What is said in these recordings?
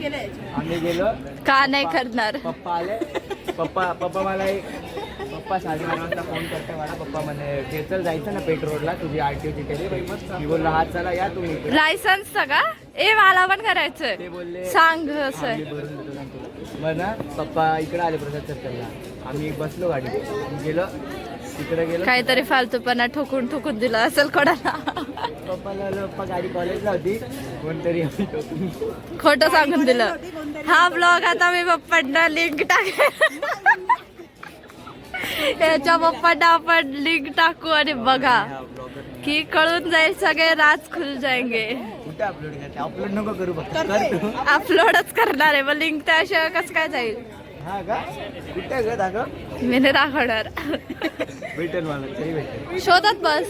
आम्ही गेलो. का नाही करणार. पप्पा आले. पप्पा मला पप्पा 8:30 वाजता फोन करते मला. पप्पा म्हणे चल जायचं ना पेट्रोलला तुझी RTOची टेरी. मी बोललो हा चला या तुम्ही. लायसन्स का ए मला पण करायचंय. ते बोलले सांग सर. आम्ही भरून देतो ना तुला. मग ना पप्पा इकडे आले प्रसाद सर्कलला. आम्ही बसलो गाडी गेलो तिकडे गेलो. काहीतरी फालतूपणा ठोकून दिला असेल कोणाला. पप्पा गाडी कॉलेजला होती कोणतरी आम्ही ठोकून. खोटं सांगून दिलं. हा ब्लॉग आता मी पप्पांना लिंक टाकेल. याच्या पप्पांना आपण लिंक टाकू आणि बघा की कळून जाईल सगळे राज खुल जाएंगे. कुठे अपलोड करते. अपलोड नको करू फक्त अपलोडच करणार आहे मग लिंक त्याशिवाय कसं काय जाईल. हा का कुठे ग दाखव. मी नाही दाखवणार. भेटेल मला तरी भेटेल. शोधत बस.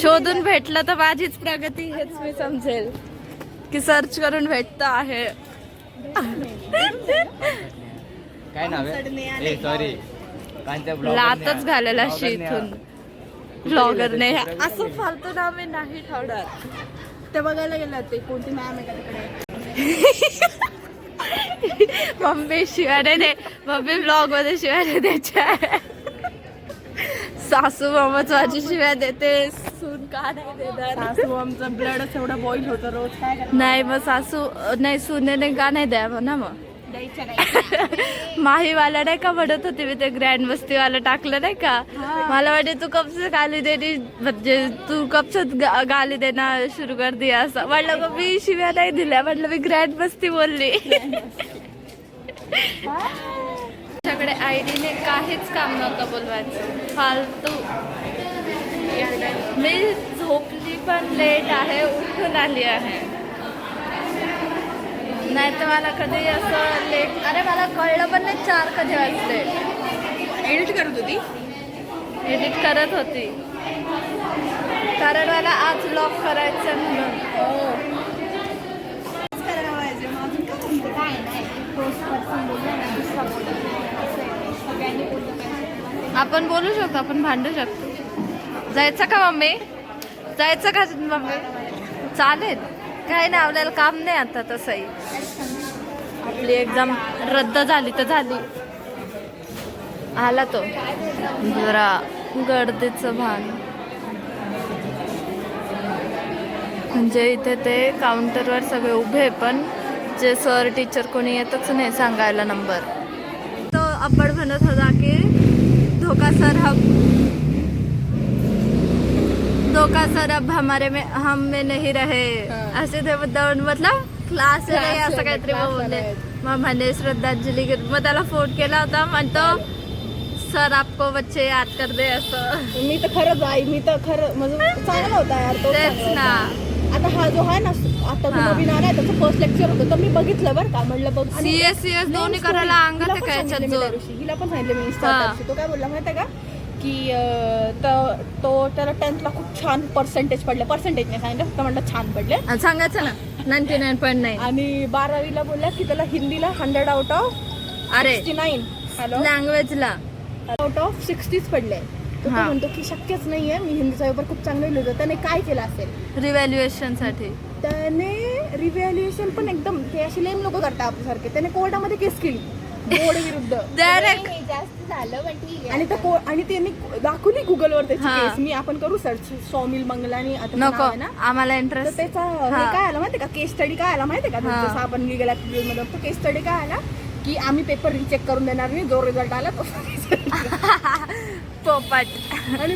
शोधून भेटलं तर माझीच प्रगती हेच मी समजेल की सर्च करून भेटत आहे. काय नाव आहे सॉरी लातच घालेला इथून ब्लॉगरने. असं फालतू नाव मी नाही ठेवणार. ते बघायला गेलं ते कोणती मॅम आहे का तिकडे. मम्मी शिवाय दे. मम्मी ब्लॉग मध्ये शिवाय द्यायच्या. सासू मामाच माझी शिवाय देते. सून का नाही देणार. सासू आमचं ब्लडच एवढं बॉईल होतं रोज काय करणार. नाही मग सासू नाही सुनेने का नाही द्या म्हणा. मग द्यायचं नाही. माहीवाला नाही का म्हणत होती मी ते ग्रँड वस्तीवाला टाकलं नाही का. मला वाटते तू कपसे गाली देणी म्हणजे तू कपसात गाली देणं सुरू कर दिया असं म्हटलं. मग मी शिव्या नाही दिल्या म्हटलं मी ग्रँड वस्ती बोलली. त्याच्याकडे आयडीने काहीच काम नव्हतं बोलवायचं फालतू. मी झोपली पण लेट आहे उठून आली आहे. नाही तर मला कधी असं लेट अरे मला कळलं पण नाही 4 कधी वाजले. एडिट करत होती. एडिट करत होती कारण मला आज ब्लॉग करायचं म्हणून. आपण बोलू शकतो. आपण भांडू शकतो. जायचं का मम्मी. जायचं का मम्मी. चालेल काही नाही आपल्याला काम नाही आता. तसंही आपली एक्झाम रद्द झाली तर झाली. आला तो जरा गर्दीचं भान. म्हणजे इथे ते काउंटरवर सगळे उभे पण जे सर टीचर कोणी येतच नाही सांगायला नंबर. तो आपण म्हणत होता की धोका सर अब हमारे में हम में नहीं रहे असे ते मतलब क्लास नाही असं काहीतरी बोलले. मग म्हणे श्रद्धांजली मग त्याला फोन केला होता. म्हणतो सर आपको बच्चे याद कर दे असं. मी तर खरंच आई मी तर खरं म्हणजे चांगला होता यार तो. तेच ना. आता हा जो आहे ना आता नवीन आलाय त्याचं फर्स्ट लेक्चर होतं तर मी बघितलं बरं का. म्हटलं बघ CS दोन्ही करायला अंगात आहे का याच्यात जोर. हिला पण सांगितलं मी इंस्टा. तो काय बोलला माहिती का की तो त्याला 10th ला खूप छान पर्सेंटेज पडले. पर्सेंटेज नाही सांगितलं फक्त म्हटलं छान पडले. सांगायचं ना 99.9. आणि 12वीला बोलला की त्याला हिंदीला 100 आउट ऑफ अरे 69 लँग्वेजला आउट ऑफ 60 पडले. तो म्हणतो की शक्यच नाहीये. मी हिंदीचा पेपर खूप चांगला लिहितो. त्याने काय केलं असेल रिव्हॅल्युएशन साठी. त्याने रिव्हॅल्युएशन पण एकदम ते असे लेम लोक करतात आपल्यासारखे. त्याने कोर्टामध्ये केस केली बोर्ड विरुद्ध. जास्त झालं पण ठीक आहे. आणि त्यांनी दाखवली गुगलवर त्याची केस. मी आपण करू सर्च सौमिल मंगलानी आता नको नाव आहे ना. आम्हाला तर इंटरेस्ट. त्याचा हे काय आला माहितीये का केस स्टडी काय आला माहितीये का. जसं आपण लिगल ऍप्टिट्यूड मध्ये तो केस स्टडी काय आला की आम्ही पेपर रिचेक करून देणार नाही. जो रिझल्ट आला तो पोपट. आणि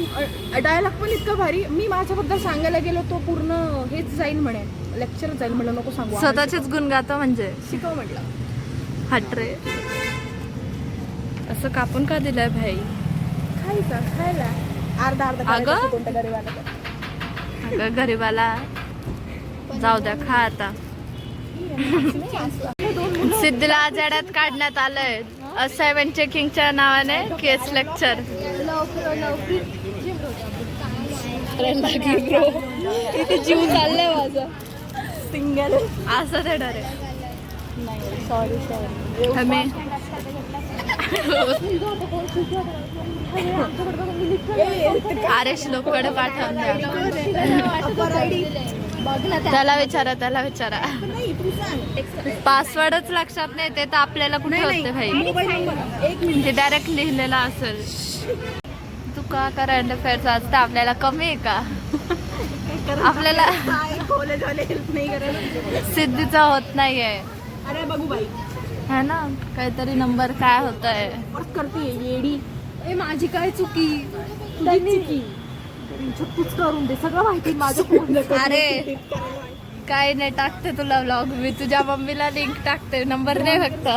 डायलॉग पण इतकं भारी. मी माझ्याबद्दल सांगायला गेलो तो पूर्ण हेच जाईल म्हणे लेक्चर जाईल. म्हटलं नको सांगू स्वतःचेच गुण गातो म्हणजे शिकव म्हटलं. हटरे असं कापून का दिलंय भाई. खायला अर्धा अगं? कोणत्या गरीबाला अगं गरीबाला जाऊ द्या खा आता. सिद्धीला आजाड्यात काढण्यात आलंय असाइनमेंट चेकिंगच्या नावाने केस लेक्चर. इथे जीव चाललाय माझा सिंगल असं देणार आहे. सॉरी आम्ही आरेश लोककडे पाठवून द्या. त्याला विचारा नाही तू पासवर्डच लक्षात नाही ते तर आपल्याला कुठे होते भाई. Mobile number 1 minute. ते डायरेक्ट लिहिलेला असेल. तू का करंट अफेअर्स वाचता आपल्याला कमी आहे का? आपल्याला कॉलेजवाले हेल्प नाही करत. सिद्धीचा होत नाहीये अरे बघू बाई है ना. काहीतरी नंबर काय होत आहे. परत करते येडी. ए माझी काय चुकी तुझी चुकी तूच करून दे सगळं माहिती माझं फोन. अरे काय नाही टाकते तुला व्लॉग मी तुझ्या मम्मीला लिंक टाकते नंबर नाही फक्त.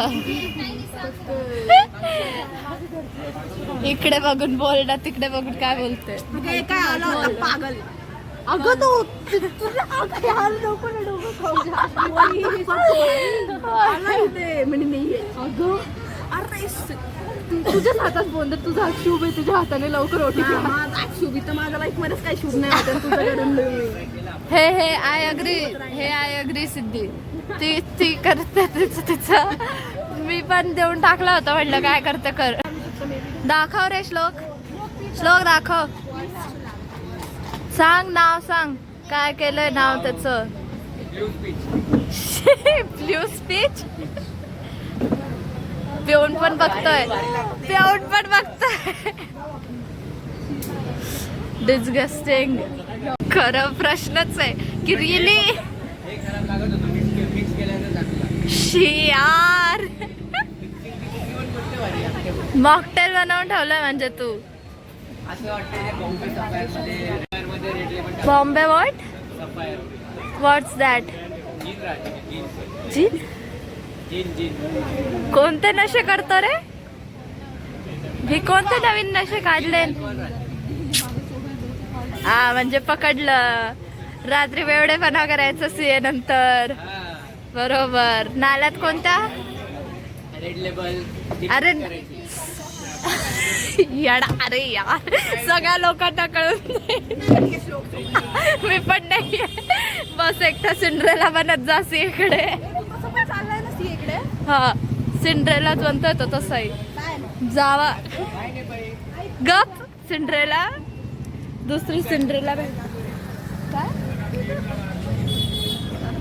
इकडे बघून बोल ना तिकडे बघून काय बोलते. काय आलं होतं पागल. अगं तो तुझ्या यार नको ना डोकं खाऊ म्हणजे नाहीये. अगं अरे तुझ्याच हातात फोन तर तुझा शुभ आहे तुझ्या हाताने लवकर ओटीपी. माझा शुभ तर माझ्या लाईफ मध्येच काही शुभ नाही होत तुझ्याकडून. हे आय अग्री सिद्धी ती करते तिचं मी पण देऊन टाकला होता म्हटलं काय करते कर. दाखव रे श्लोक दाखव. सांग नाव सांग काय केलंय नाव त्याचं. Blue speech. पिऊन पण बघतोय डिस्गस्टिंग. खरं प्रश्नच आहे की रिअली यार मॉकटेल बनवून ठेवलंय म्हणजे तू. बॉम्बे व्हॉट्स दॅट. जीन कोणते नशे करतो रे. मी कोणते नवीन नशे काढले. हा म्हणजे पकडलं. रात्री वेवडेपणा करायचं सीए नंतर. बरोबर. नाल्यात कोणत्या. अरे याडा. अरे यार सगळ्या लोकांना कळून मी पण नाही. बस एकटा सिंड्रेला बनत जा इकडे. हा सिंड्रेलाच बनतोय तो तसाही जावा गप. सिंड्रेला दुसरी सिंड्रेला काय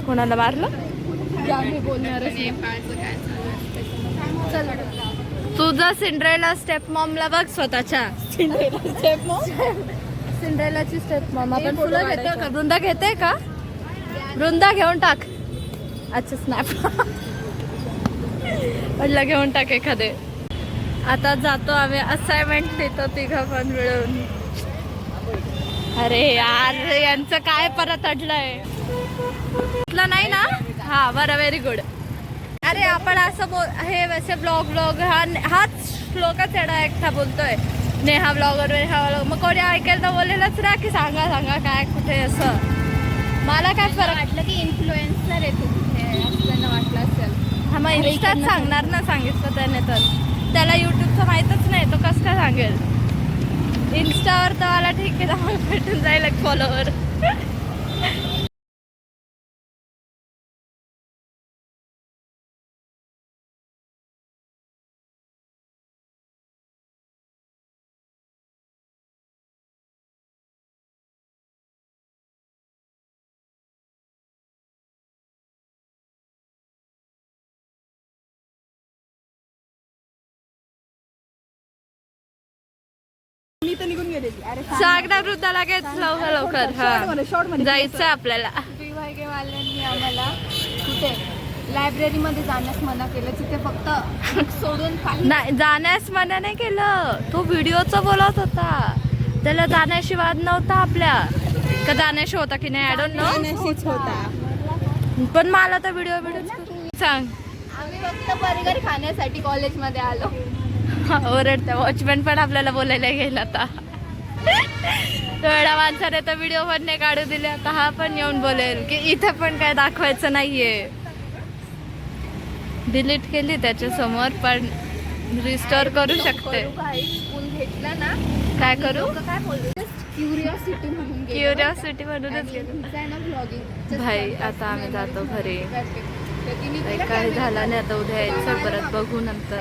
कोणाला मारलं. तुझा सिंड्रेला स्टेप मॉमला बघ स्वतःच्या. सिंड्रेलाची स्टेप मॉम. आपण फुलं घेतो का. वृंदा घेते का. वृंदा घेऊन टाक. अच्छा स्नॅप म्हटलं घेऊन टाक एखादे. आता जातो आम्ही असाइनमेंट देतो तिघं पण मिळून. अरे यार यांचं काय परत अडलंय नाही ना. हा बरं व्हेरी गुड. अरे आपण असं हे वैसे ब्लॉग हाच श्लोकच येडा एकटा बोलतोय. नेहा ब्लॉगर मग कोणी ऐकायला तर बोलेलच ना की सांगा काय कुठे असं. मला काय फरक वाटलं की इन्फ्लुएन्सर आहे तू कुठे आपल्याला वाटलं असेल. हा मग इंस्टात सांगणार ना. सांगितलं त्याने तर त्याला युट्यूबचं माहीतच नाही तो कसं काय सांगेल. इंस्टावर तर मला ठीक आहे भेटून जाईल एक फॉलोअर. मी तर निघून गेलेली. अरे सांग ना वृद्धाला लगेच लवकर. शॉर्ट मध्ये जायचं आपल्याला. वाल्यांनी आम्हाला कुठे लायब्ररीमध्ये जाण्यास मना केलं. तिथे फक्त सोडून नाही जाण्यास मना नाही केलं. तो व्हिडिओचं बोलत होता. त्याला जाण्याशी वाद नव्हता आपल्या का. जाण्याशी होता की नाही आय डोंट नो. होता पण मला तर व्हिडिओ सांग. आम्ही फक्त बर्गर खाण्यासाठी कॉलेजमध्ये आलो. ओरडते. वॉचमॅन पण आपल्याला बोलायला गेला आता. एवढ्या माणसाने तर व्हिडिओ पण नाही काढू दिले. आता हा पण येऊन बोलेल की इथे पण काय दाखवायचं नाहीये. डिलीट केली त्याच्या समोर पण रिस्टोर करू शकते. घेतला ना काय करू. काय बोलतो क्युरिओसिटी म्हणून क्युरिओसिटी म्हणूनच गेलो. भाई आता आम्ही जातो घरी. काही झालं नाही. आता उद्या यायचं परत बघू नंतर.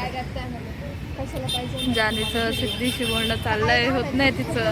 जाणीचं सिद्धीशी बोलणं चाललंय होत नाही तिचं.